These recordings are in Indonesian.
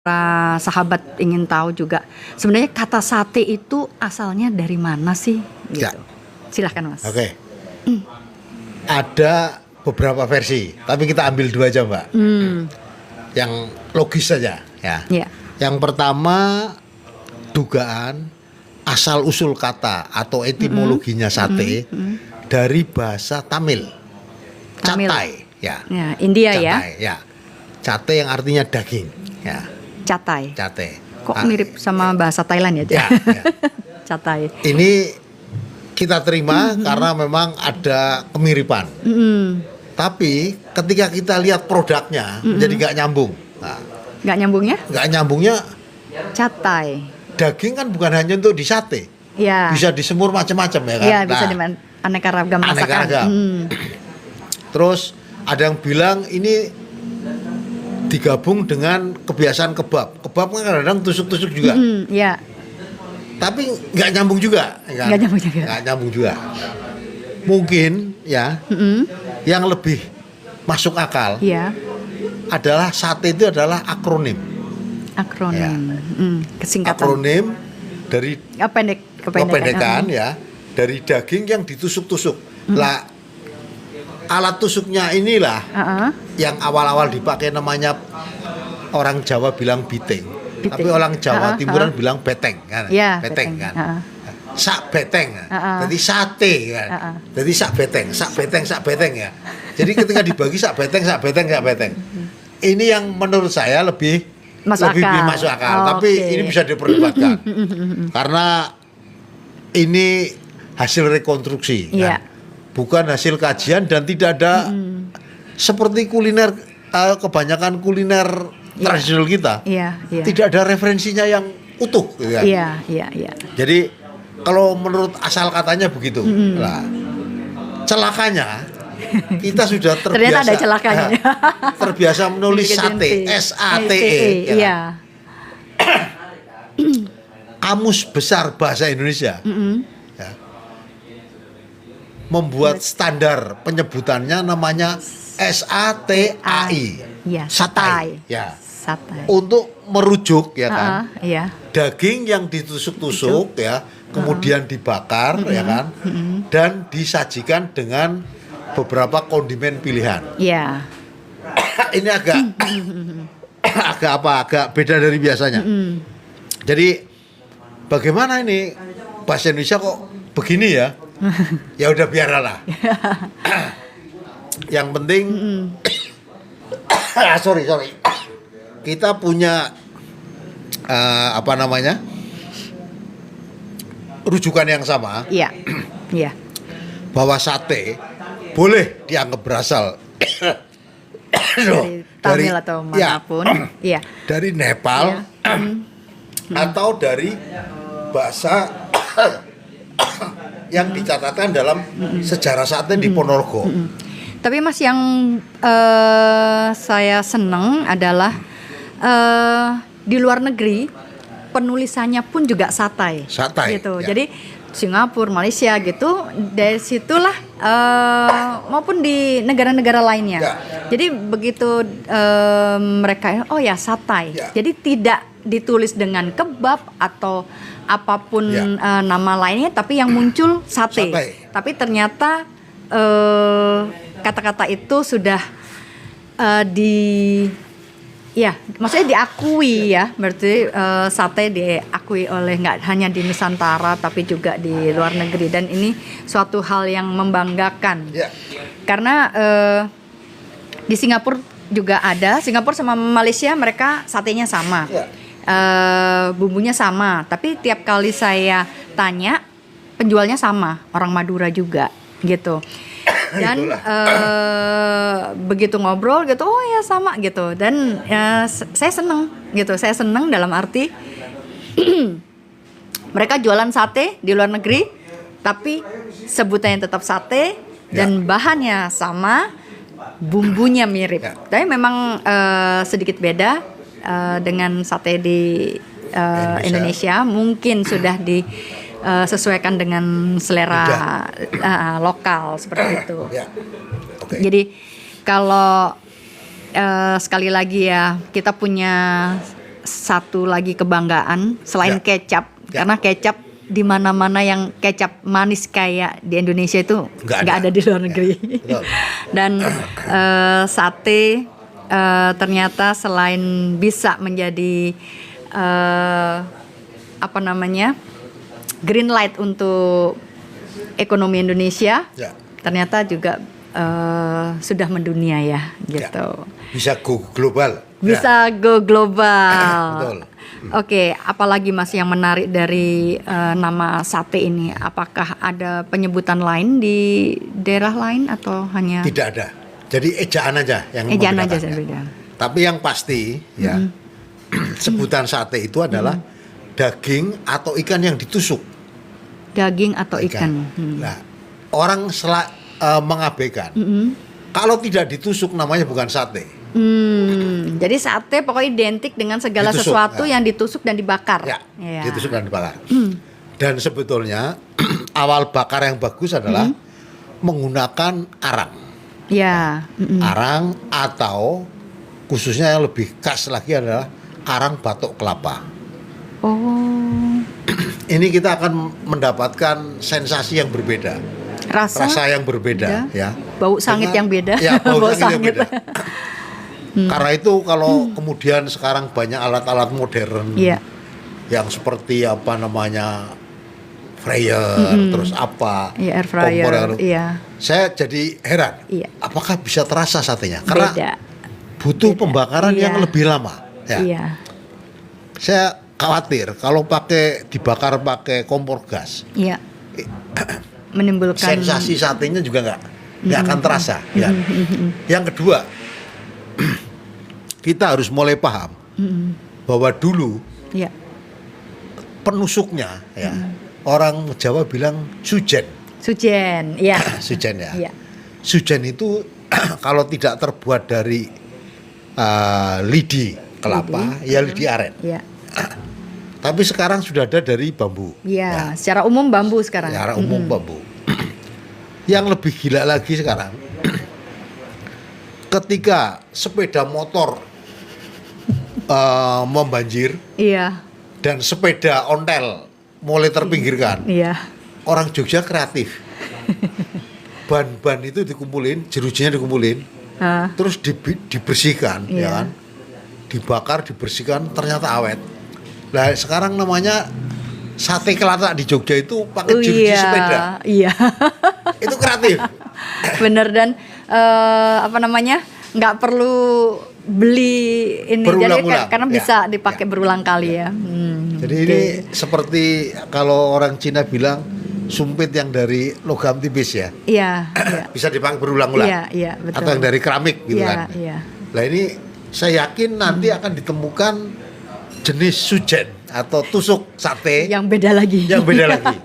sahabat ingin tahu juga, sebenarnya kata sate itu asalnya dari mana sih? Gitu. Ya. Silahkan Mas. Oke. Ada beberapa versi, tapi kita ambil dua aja Mbak. Yang logis saja ya. Ya. Yang pertama, dugaan asal usul kata atau etimologinya sate dari bahasa Tamil. Tamil. Catai ya. Ya, India Catai, ya. Cate yang artinya daging ya. Catai. Cate. Kok mirip sama bahasa Thailand ya? Ya, ya. Catai. Ini kita terima karena memang ada kemiripan. Tapi ketika kita lihat produknya jadi nggak nyambung. Nah, Nggak nyambungnya? nggak nyambungnya, Catai. daging kan bukan hanya untuk di sate, Ya. bisa disemur macam-macam ya kan. Iya, bisa Nah, dengan aneka ragam aneka masakan. ragam. Terus ada yang bilang ini digabung dengan kebiasaan kebab. Kebab kan kadang-kadang tusuk-tusuk juga. Iya. Tapi nggak nyambung juga, ya kan? Nggak nyambung juga. Nggak nyambung juga. Mungkin ya, yang lebih masuk akal Iya. adalah sate itu adalah akronim. Akronim. Kesingkatan. Akronim dari kependekan ya, dari daging yang ditusuk-tusuk. Lah, alat tusuknya inilah yang awal-awal dipakai namanya orang Jawa bilang biting. Tapi orang Jawa Timuran bilang beteng kan. Ya, beteng kan. Sak beteng. Ha-ha. Jadi sate kan. Jadi sak beteng ya. Jadi ketika dibagi sak beteng. Ini yang menurut saya lebih Masuk akal. masuk akal. Oh, Tapi oke. ini bisa diperdebatkan. Karena ini hasil rekonstruksi Iya. kan. Bukan hasil kajian dan tidak ada seperti kuliner kebanyakan kuliner tradisional kita. Iya, iya. Tidak ada referensinya yang utuh gitu kan. Iya. Jadi kalau menurut asal katanya begitu. Nah, celakanya kita sudah terbiasa. Ternyata ada celakanya. Terbiasa menulis sate, SATE. Iya. Kamus Besar Bahasa Indonesia ya, membuat standar penyebutannya namanya SATAI. Iya, Satai. satai. Ya. Satai. Untuk merujuk ya kan. Iya. Daging yang ditusuk-tusuk ya, kemudian dibakar ya kan, dan disajikan dengan beberapa kondimen pilihan. Iya. Ini agak beda dari biasanya. Jadi bagaimana ini bahasa Indonesia kok begini ya? Ya udah biarlah. Yang penting sorry. Kita punya rujukan yang sama. Iya. Iya. Bahwa sate boleh dianggap berasal Dari Tamil atau manapun. Iya. dari Nepal atau dari bahasa yang dicatatkan dalam sejarah sate di Ponorogo. Tapi Mas, yang saya seneng adalah di luar negeri penulisannya pun juga satai. Satai, Gitu. ya. Jadi Singapura, Malaysia gitu, dari situlah maupun di negara-negara lainnya. Ya. Jadi begitu mereka, oh ya satai. Ya. Jadi tidak ditulis dengan kebab atau apapun Ya. nama lainnya, tapi yang muncul sate. Sate. Tapi ternyata kata-kata itu sudah maksudnya diakui ya, berarti sate diakui oleh nggak hanya di Nusantara tapi juga di luar negeri, dan ini suatu hal yang membanggakan. Ya. Karena di Singapura juga ada, Singapura sama Malaysia mereka satenya sama, Ya. bumbunya sama, tapi tiap kali saya tanya penjualnya sama, orang Madura juga gitu. Dan begitu ngobrol gitu, oh ya sama gitu, dan saya seneng dalam arti mereka jualan sate di luar negeri tapi sebutannya tetap sate dan bahannya sama, bumbunya mirip, tapi memang sedikit beda dengan sate di Indonesia. Mungkin sudah sesuaikan dengan selera lokal seperti itu. Ya. Okay. Jadi kalau sekali lagi ya, kita punya satu lagi kebanggaan selain Ya. kecap, Ya. karena kecap di mana-mana yang kecap manis kayak di Indonesia itu Nggak nggak ada. ada di luar negeri. betul. Dan sate ternyata selain bisa menjadi apa namanya green light untuk ekonomi Indonesia, Ya. ternyata juga sudah mendunia ya gitu. Bisa go global. Bisa go global. Betul. Oke, apalagi Mas yang menarik dari nama sate ini? Apakah ada penyebutan lain di daerah lain atau hanya Tidak ada. Jadi ejaan aja yang ejaan aja membedakannya. beda? Tapi yang pasti ya sebutan sate itu adalah daging atau ikan yang ditusuk. Daging atau ikan? Nah, orang mengabaikan. Kalau tidak ditusuk namanya bukan sate. Jadi sate pokoknya identik dengan segala Ditusuk, sesuatu ya. yang ditusuk dan dibakar. Ya, Ya. ditusuk dan dibakar. Dan sebetulnya awal bakar yang bagus adalah menggunakan arang. Ya. Arang atau khususnya yang lebih khas lagi adalah arang batok kelapa. Oh, Ini kita akan mendapatkan sensasi yang berbeda, rasa yang berbeda, ya. Bau sangit yang beda. Ya, bau Bau sangit yang sangit. beda. Karena itu kalau kemudian sekarang banyak alat-alat modern Iya. yang seperti apa namanya fryer, terus apa, Iya, air fryer. kompor yang- Iya. saya jadi heran, Iya. apakah bisa terasa satenya? Karena Beda. butuh Beda. pembakaran yang Iya. lebih lama. Ya. Iya. Saya khawatir kalau dibakar pakai kompor gas, Iya. Menimbulkan sensasi satenya juga nggak akan terasa. Ya. Yang kedua, kita harus mulai paham bahwa dulu Iya. penusuknya, ya, orang Jawa bilang sujen, Sujen. Iya. sujen ya. Iya. Sujen itu kalau tidak terbuat dari lidi kelapa, ya lidi aren. Iya. Tapi sekarang sudah ada dari bambu. Iya, secara umum bambu sekarang. Secara umum bambu. Yang lebih gila lagi sekarang, ketika sepeda motor membanjir Iya. dan sepeda ontel mulai terpinggirkan, Iya. orang Jogja kreatif. Ban-ban itu dikumpulin, jerujinya dikumpulin, Ah, terus dibersihkan, Iya. ya kan? Dibakar, dibersihkan, ternyata awet. Nah, sekarang namanya sate kelatak di Jogja itu pakai jeruji sepeda. Iya. Itu kreatif. Bener, dan apa namanya? Nggak perlu beli ini jadi Berulang-ulang. karena Ya. bisa dipakai Ya. berulang kali ya. Jadi ini seperti kalau orang Cina bilang sumpit yang dari logam tipis ya. Iya, iya. Bisa dipakai berulang-ulang. Iya, iya, betul. Atau yang dari keramik gitu Iya, kan. iya. Nah ini saya yakin nanti akan ditemukan jenis sujen atau tusuk sate Yang beda lagi. yang beda lagi.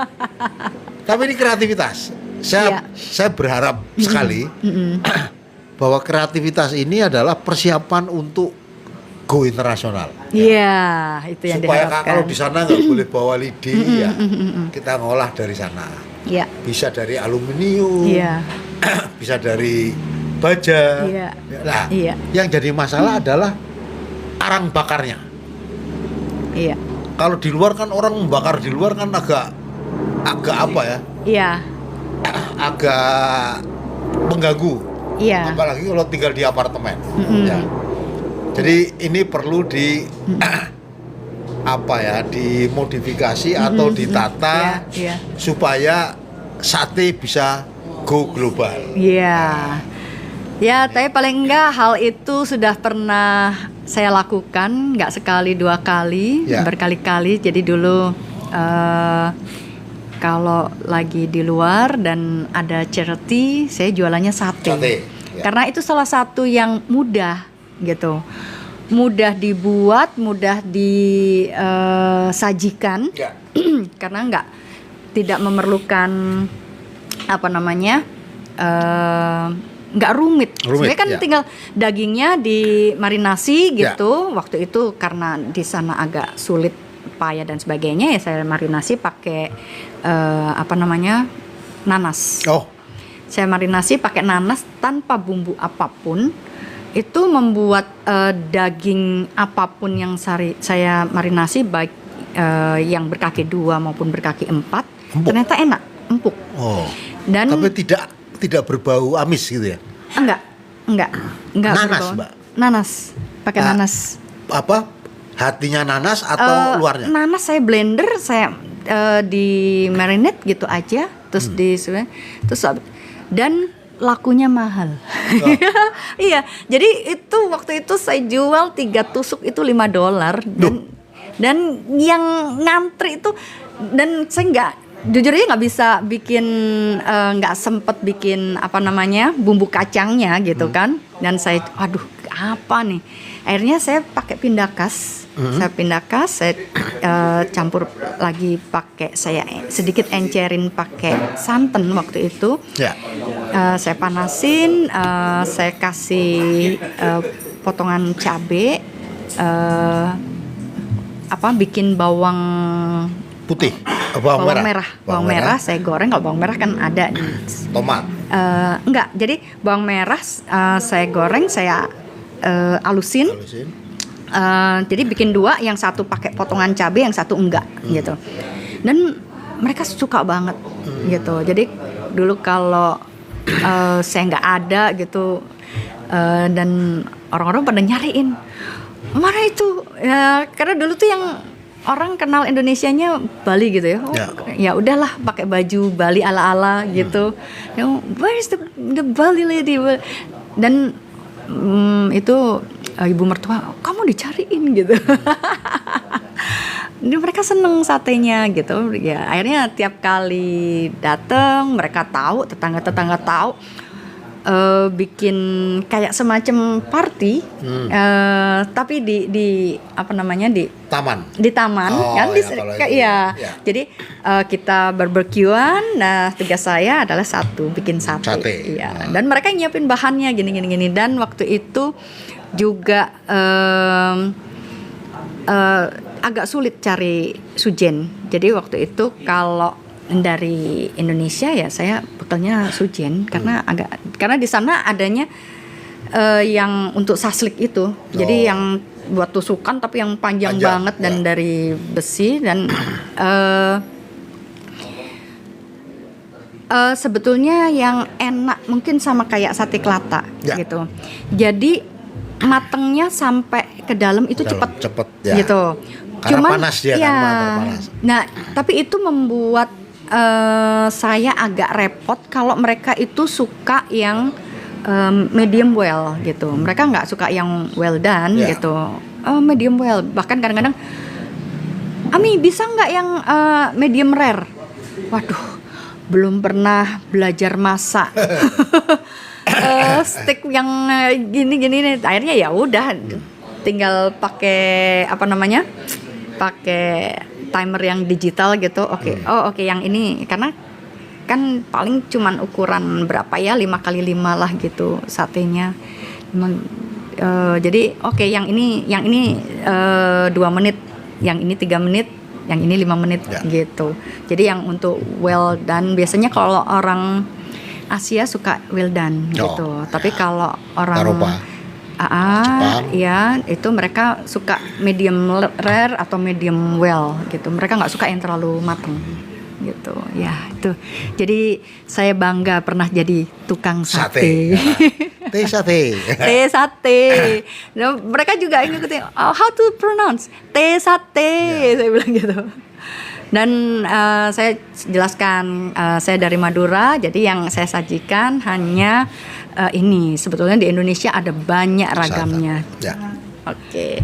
Tapi ini kreativitas. Iya. Saya berharap sekali bahwa kreativitas ini adalah persiapan untuk go internasional. Iya, itu yang Supaya diharapkan. kalau di sana nggak boleh bawa lidi, ya kita ngolah dari sana. Iya. Bisa dari aluminium, Iya. bisa dari baja. Iya. Nah, Iya. yang jadi masalah adalah arang bakarnya. Iya. Kalau di luar kan orang membakar di luar kan agak apa ya? Iya. Agak mengganggu. Iya. Apalagi kalau tinggal di apartemen. Ya. Jadi ini perlu dimodifikasi atau ditata Iya, iya. supaya sate bisa go global. Iya. Ya, tapi paling enggak hal itu sudah pernah saya lakukan, nggak sekali dua kali, Ya. berkali-kali. Jadi dulu kalau lagi di luar dan ada charity, saya jualannya sate. Sate, ya. Karena itu salah satu yang mudah gitu. Mudah dibuat, mudah disajikan. Ya. Karena tidak memerlukan apa namanya nggak rumit. Sebenarnya kan ya. tinggal dagingnya dimarinasi Ya. gitu. Waktu itu karena di sana agak sulit, payah dan sebagainya, ya saya marinasi pakai nanas. Oh, Saya marinasi pakai nanas tanpa bumbu apapun. itu membuat daging apapun yang saya marinasi, baik yang berkaki 2 maupun berkaki 4, Empuk. ternyata enak, empuk. Oh. Dan Tapi tidak berbau amis gitu ya? enggak Nanas, berbau. Mbak? Nanas, pakai nanas. Apa? Hatinya nanas atau luarnya? Nanas saya blender, saya di marinate gitu aja, terus dan lakunya mahal. Oh. Iya, jadi itu waktu itu saya jual 3 tusuk itu $5 dan yang ngantri itu, dan saya jujur aja nggak bisa bikin, nggak sempet bikin bumbu kacangnya gitu kan, dan saya aduh apa nih, akhirnya saya pakai pindakas. Saya campur lagi, saya sedikit encerin pakai santan waktu itu. Ya. Saya panasin, saya kasih potongan cabe, bikin bawang Putih, bawang merah. Bawang merah saya goreng. Kalau bawang merah kan ada di Tomat. enggak, jadi bawang merah saya goreng, saya alusin. Jadi bikin 2, yang satu pakai potongan cabai, yang satu enggak gitu. Dan mereka suka banget gitu. Jadi dulu kalau saya nggak ada gitu, dan orang-orang pada nyariin mana itu ya, karena dulu tuh yang orang kenal Indonesianya Bali gitu ya. Ya udahlah pakai baju Bali ala-ala gitu. Where is the Bali lady? Dan itu ibu mertua, kamu dicariin gitu. Jadi mereka seneng satenya gitu. Ya akhirnya tiap kali datang mereka tahu, tetangga-tetangga tahu, bikin kayak semacam party, tapi di Taman. di taman kan, ya. Jadi kita barbekyuan. Nah, tugas saya adalah bikin sate. Iya. Dan mereka nyiapin bahannya gini. Dan waktu itu juga agak sulit cari sujen. Jadi waktu itu kalau dari Indonesia ya saya bekalnya sujen, karena di sana adanya yang untuk saslik itu. Jadi yang buat tusukan tapi yang panjang banget dan dari besi, dan sebetulnya yang enak mungkin sama kayak sate kelata gitu. Jadi matengnya sampai ke dalam itu cepat gitu. Karena panas dia kan, panas. Nah, tapi itu membuat saya agak repot kalau mereka itu suka yang medium well gitu. Mereka nggak suka yang well done gitu. Medium well. Bahkan kadang-kadang, Ami bisa nggak yang medium rare? Waduh, belum pernah belajar masak. Steak yang gini nih. Akhirnya ya udah, tinggal pakai pakai timer yang digital gitu. Oke, yang ini, karena kan paling cuman ukuran berapa ya, 5x5 lah gitu satenya. Jadi yang ini 2 menit, yang ini 3 menit, yang ini 5 menit gitu. Jadi yang untuk well done, biasanya kalau orang Asia suka well done gitu. Tapi kalau orang Eropa, ya itu mereka suka medium rare atau medium well gitu. Mereka nggak suka yang terlalu matang gitu. Ya itu. Jadi saya bangga pernah jadi tukang sate. Teh sate. Teh sate. Nah, mereka juga ngikutin how to pronounce teh sate. Saya bilang gitu. Dan saya jelaskan saya dari Madura, jadi yang saya sajikan hanya ini. Sebetulnya di Indonesia ada banyak ragamnya. Oke.